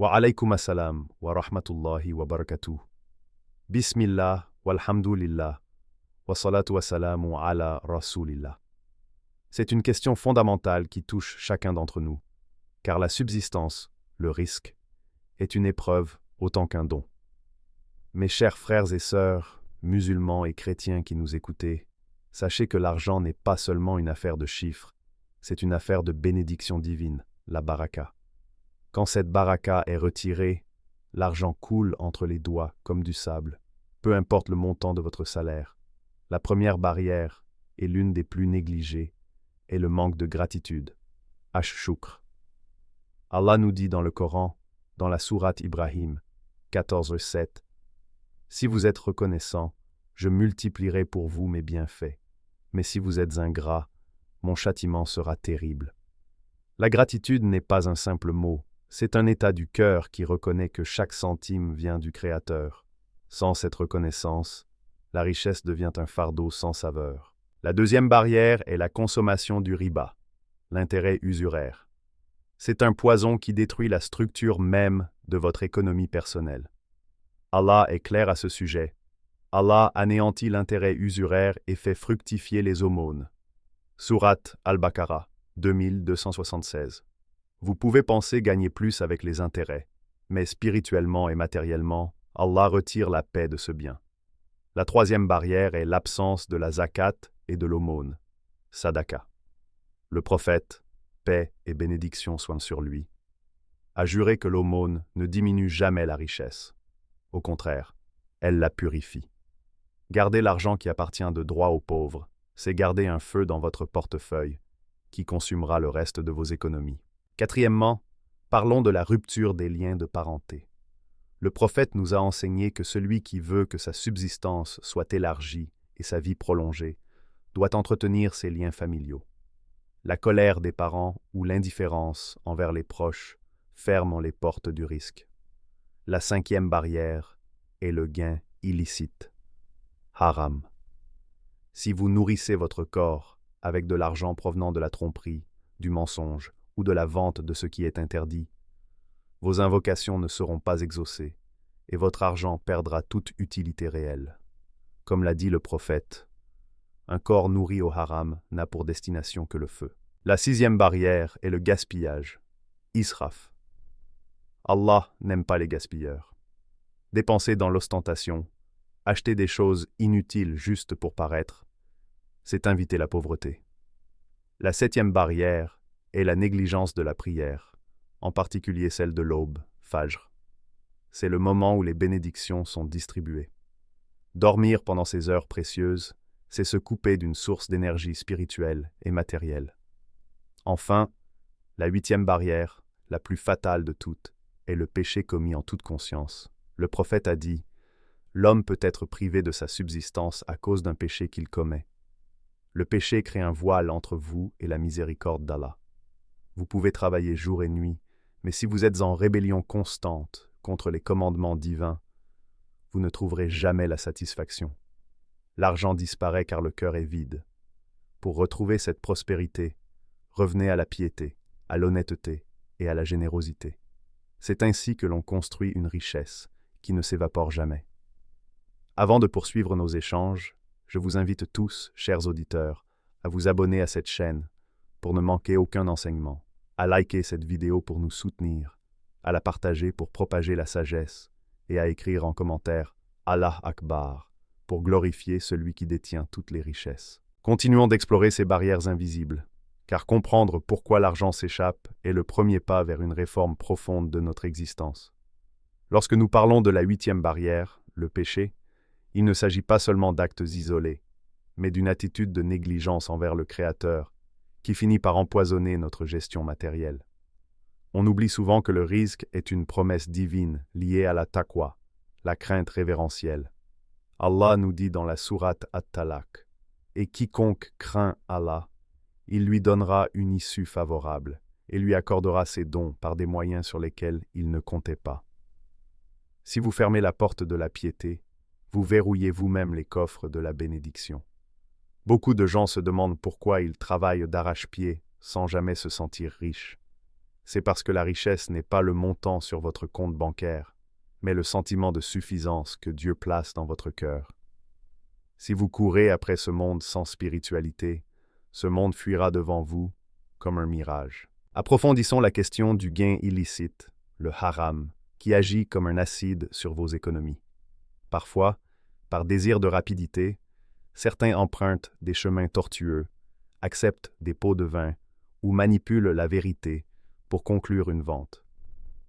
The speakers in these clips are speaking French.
Wa alaykum assalam wa rahmatullahi wa barakatuh. Bismillah walhamdulillah wa salatu wa salamu ala rasulillah. C'est une question fondamentale qui touche chacun d'entre nous, car la subsistance, le risque, est une épreuve autant qu'un don. Mes chers frères et sœurs, musulmans et chrétiens qui nous écoutez, sachez que l'argent n'est pas seulement une affaire de chiffres, c'est une affaire de bénédiction divine, la baraka. Quand cette baraka est retirée, l'argent coule entre les doigts comme du sable, peu importe le montant de votre salaire. La première barrière, et l'une des plus négligées, est le manque de gratitude. Ash-shukr. Allah nous dit dans le Coran, dans la sourate Ibrahim, 14:7, « Si vous êtes reconnaissant, je multiplierai pour vous mes bienfaits. Mais si vous êtes ingrat, mon châtiment sera terrible. » La gratitude n'est pas un simple mot, c'est un état du cœur qui reconnaît que chaque centime vient du Créateur. Sans cette reconnaissance, la richesse devient un fardeau sans saveur. La deuxième barrière est la consommation du riba, l'intérêt usuraire. C'est un poison qui détruit la structure même de votre économie personnelle. Allah est clair à ce sujet. Allah anéantit l'intérêt usuraire et fait fructifier les aumônes. Sourate Al-Baqarah, 2276. Vous pouvez penser gagner plus avec les intérêts, mais spirituellement et matériellement, Allah retire la paix de ce bien. La troisième barrière est l'absence de la zakat et de l'aumône, sadaka. Le prophète, paix et bénédiction soient sur lui, a juré que l'aumône ne diminue jamais la richesse. Au contraire, elle la purifie. Garder l'argent qui appartient de droit aux pauvres, c'est garder un feu dans votre portefeuille qui consumera le reste de vos économies. Quatrièmement, parlons de la rupture des liens de parenté. Le prophète nous a enseigné que celui qui veut que sa subsistance soit élargie et sa vie prolongée doit entretenir ses liens familiaux. La colère des parents ou l'indifférence envers les proches ferment les portes du risque. La cinquième barrière est le gain illicite. Haram. Si vous nourrissez votre corps avec de l'argent provenant de la tromperie, du mensonge ou de la vente de ce qui est interdit, vos invocations ne seront pas exaucées et votre argent perdra toute utilité réelle. Comme l'a dit le prophète, un corps nourri au haram n'a pour destination que le feu. La sixième barrière est le gaspillage. Israf. Allah n'aime pas les gaspilleurs. Dépenser dans l'ostentation, acheter des choses inutiles juste pour paraître, c'est inviter la pauvreté. La septième barrière est la négligence de la prière, en particulier celle de l'aube, Fajr. C'est le moment où les bénédictions sont distribuées. Dormir pendant ces heures précieuses, c'est se couper d'une source d'énergie spirituelle et matérielle. Enfin, la huitième barrière, la plus fatale de toutes, est le péché commis en toute conscience. Le prophète a dit « L'homme peut être privé de sa subsistance à cause d'un péché qu'il commet. Le péché crée un voile entre vous et la miséricorde d'Allah. Vous pouvez travailler jour et nuit, mais si vous êtes en rébellion constante contre les commandements divins, vous ne trouverez jamais la satisfaction. L'argent disparaît car le cœur est vide. Pour retrouver cette prospérité, revenez à la piété, à l'honnêteté et à la générosité. C'est ainsi que l'on construit une richesse qui ne s'évapore jamais. Avant de poursuivre nos échanges, je vous invite tous, chers auditeurs, à vous abonner à cette chaîne pour ne manquer aucun enseignement, à liker cette vidéo pour nous soutenir, à la partager pour propager la sagesse et à écrire en commentaire « Allah Akbar » pour glorifier celui qui détient toutes les richesses. Continuons d'explorer ces barrières invisibles, car comprendre pourquoi l'argent s'échappe est le premier pas vers une réforme profonde de notre existence. Lorsque nous parlons de la huitième barrière, le péché, il ne s'agit pas seulement d'actes isolés, mais d'une attitude de négligence envers le Créateur, qui finit par empoisonner notre gestion matérielle. On oublie souvent que le risque est une promesse divine liée à la taqwa, la crainte révérentielle. Allah nous dit dans la sourate At-Talaq, « Et quiconque craint Allah, il lui donnera une issue favorable et lui accordera ses dons par des moyens sur lesquels il ne comptait pas. » Si vous fermez la porte de la piété, vous verrouillez vous-même les coffres de la bénédiction. Beaucoup de gens se demandent pourquoi ils travaillent d'arrache-pied sans jamais se sentir riches. c'est parce que la richesse n'est pas le montant sur votre compte bancaire, mais le sentiment de suffisance que Dieu place dans votre cœur. Si vous courez après ce monde sans spiritualité, ce monde fuira devant vous comme un mirage. Approfondissons la question du gain illicite, le haram, qui agit comme un acide sur vos économies. Parfois, par désir de rapidité, certains empruntent des chemins tortueux, acceptent des pots de vin ou manipulent la vérité pour conclure une vente.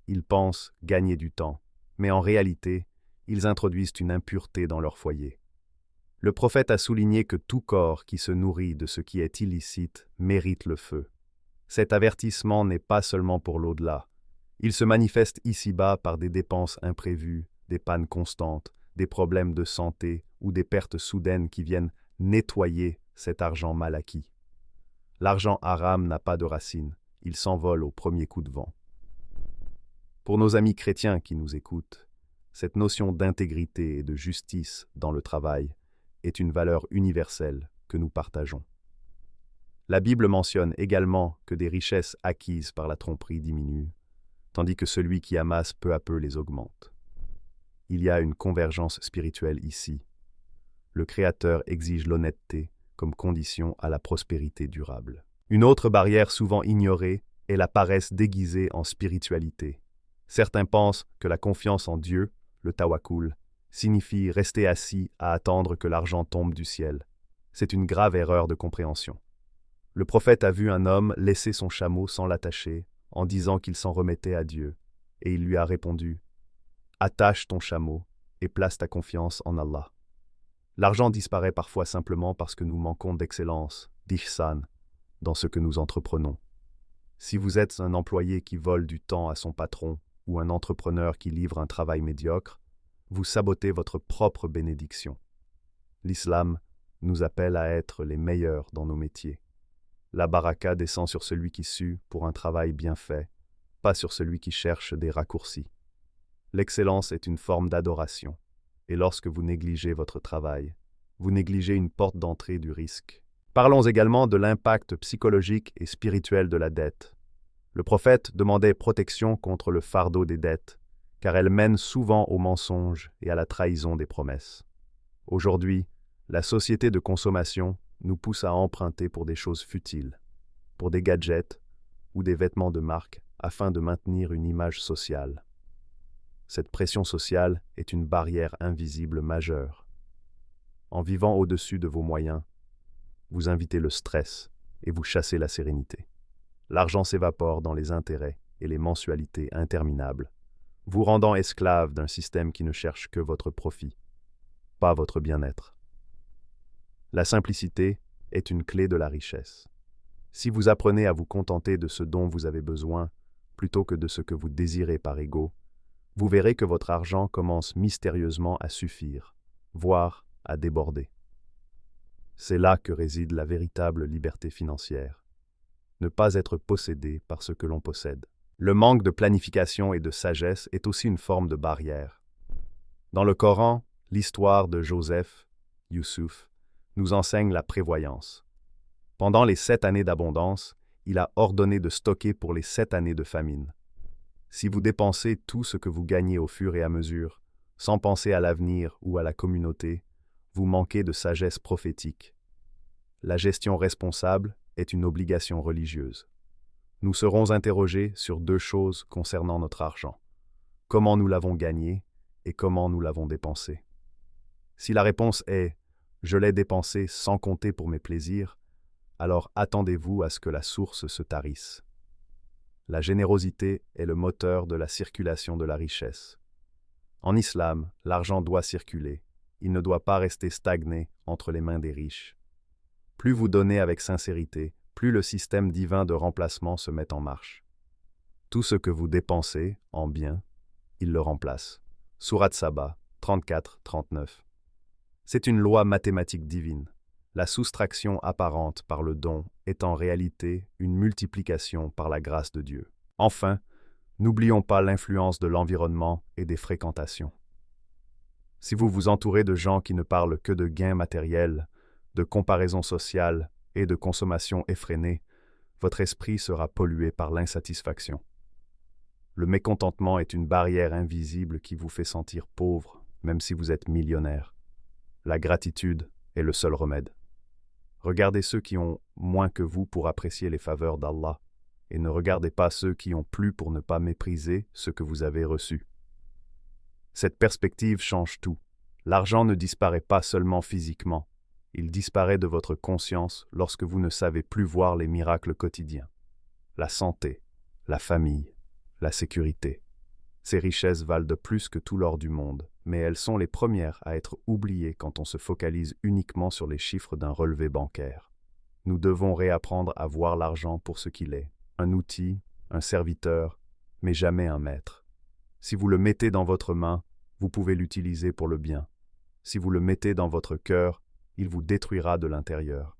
Ils pensent gagner du temps, mais en réalité, ils introduisent une impureté dans leur foyer. Le prophète a souligné que tout corps qui se nourrit de ce qui est illicite mérite le feu. Cet avertissement n'est pas seulement pour l'au-delà. Il se manifeste ici-bas par des dépenses imprévues, des pannes constantes, des problèmes de santé ou des pertes soudaines qui viennent nettoyer cet argent mal acquis. L'argent haram n'a pas de racines, il s'envole au premier coup de vent. Pour nos amis chrétiens qui nous écoutent, cette notion d'intégrité et de justice dans le travail est une valeur universelle que nous partageons. La Bible mentionne également que des richesses acquises par la tromperie diminuent, tandis que celui qui amasse peu à peu les augmente. Il y a une convergence spirituelle ici. Le Créateur exige l'honnêteté comme condition à la prospérité durable. Une autre barrière souvent ignorée est la paresse déguisée en spiritualité. Certains pensent que la confiance en Dieu, le tawakkul, signifie rester assis à attendre que l'argent tombe du ciel. C'est une grave erreur de compréhension. Le prophète a vu un homme laisser son chameau sans l'attacher, en disant qu'il s'en remettait à Dieu, et il lui a répondu « Attache ton chameau et place ta confiance en Allah ». L'argent disparaît parfois simplement parce que nous manquons d'excellence, d'ihsan, dans ce que nous entreprenons. Si vous êtes un employé qui vole du temps à son patron ou un entrepreneur qui livre un travail médiocre, vous sabotez votre propre bénédiction. L'islam nous appelle à être les meilleurs dans nos métiers. La baraka descend sur celui qui sue pour un travail bien fait, pas sur celui qui cherche des raccourcis. L'excellence est une forme d'adoration, et lorsque vous négligez votre travail, vous négligez une porte d'entrée du risque. Parlons également de l'impact psychologique et spirituel de la dette. Le prophète demandait protection contre le fardeau des dettes, car elles mènent souvent au mensonge et à la trahison des promesses. Aujourd'hui, la société de consommation nous pousse à emprunter pour des choses futiles, pour des gadgets ou des vêtements de marque afin de maintenir une image sociale. Cette pression sociale est une barrière invisible majeure. En vivant au-dessus de vos moyens, vous invitez le stress et vous chassez la sérénité. L'argent s'évapore dans les intérêts et les mensualités interminables, vous rendant esclave d'un système qui ne cherche que votre profit, pas votre bien-être. La simplicité est une clé de la richesse. Si vous apprenez à vous contenter de ce dont vous avez besoin, plutôt que de ce que vous désirez par ego, vous verrez que votre argent commence mystérieusement à suffire, voire à déborder. C'est là que réside la véritable liberté financière. Ne pas être possédé par ce que l'on possède. Le manque de planification et de sagesse est aussi une forme de barrière. Dans le Coran, l'histoire de Joseph, Youssouf, nous enseigne la prévoyance. Pendant les 7 années d'abondance, il a ordonné de stocker pour les 7 années de famine. Si vous dépensez tout ce que vous gagnez au fur et à mesure, sans penser à l'avenir ou à la communauté, vous manquez de sagesse prophétique. La gestion responsable est une obligation religieuse. Nous serons interrogés sur 2 choses concernant notre argent. Comment nous l'avons gagné et comment nous l'avons dépensé. Si la réponse est « je l'ai dépensé sans compter pour mes plaisirs », alors attendez-vous à ce que la source se tarisse. La générosité est le moteur de la circulation de la richesse. En islam, l'argent doit circuler. Il ne doit pas rester stagné entre les mains des riches. Plus vous donnez avec sincérité, plus le système divin de remplacement se met en marche. Tout ce que vous dépensez en biens, il le remplace. Sourate Saba, 34-39. C'est une loi mathématique divine. La soustraction apparente par le don est en réalité une multiplication par la grâce de Dieu. Enfin, n'oublions pas l'influence de l'environnement et des fréquentations. Si vous vous entourez de gens qui ne parlent que de gains matériels, de comparaison sociale et de consommation effrénée, votre esprit sera pollué par l'insatisfaction. Le mécontentement est une barrière invisible qui vous fait sentir pauvre, même si vous êtes millionnaire. La gratitude est le seul remède. Regardez ceux qui ont moins que vous pour apprécier les faveurs d'Allah, et ne regardez pas ceux qui ont plus pour ne pas mépriser ce que vous avez reçu. Cette perspective change tout. L'argent ne disparaît pas seulement physiquement, il disparaît de votre conscience lorsque vous ne savez plus voir les miracles quotidiens. La santé, la famille, la sécurité. Ces richesses valent de plus que tout l'or du monde, mais elles sont les premières à être oubliées quand on se focalise uniquement sur les chiffres d'un relevé bancaire. Nous devons réapprendre à voir l'argent pour ce qu'il est, un outil, un serviteur, mais jamais un maître. Si vous le mettez dans votre main, vous pouvez l'utiliser pour le bien. Si vous le mettez dans votre cœur, il vous détruira de l'intérieur.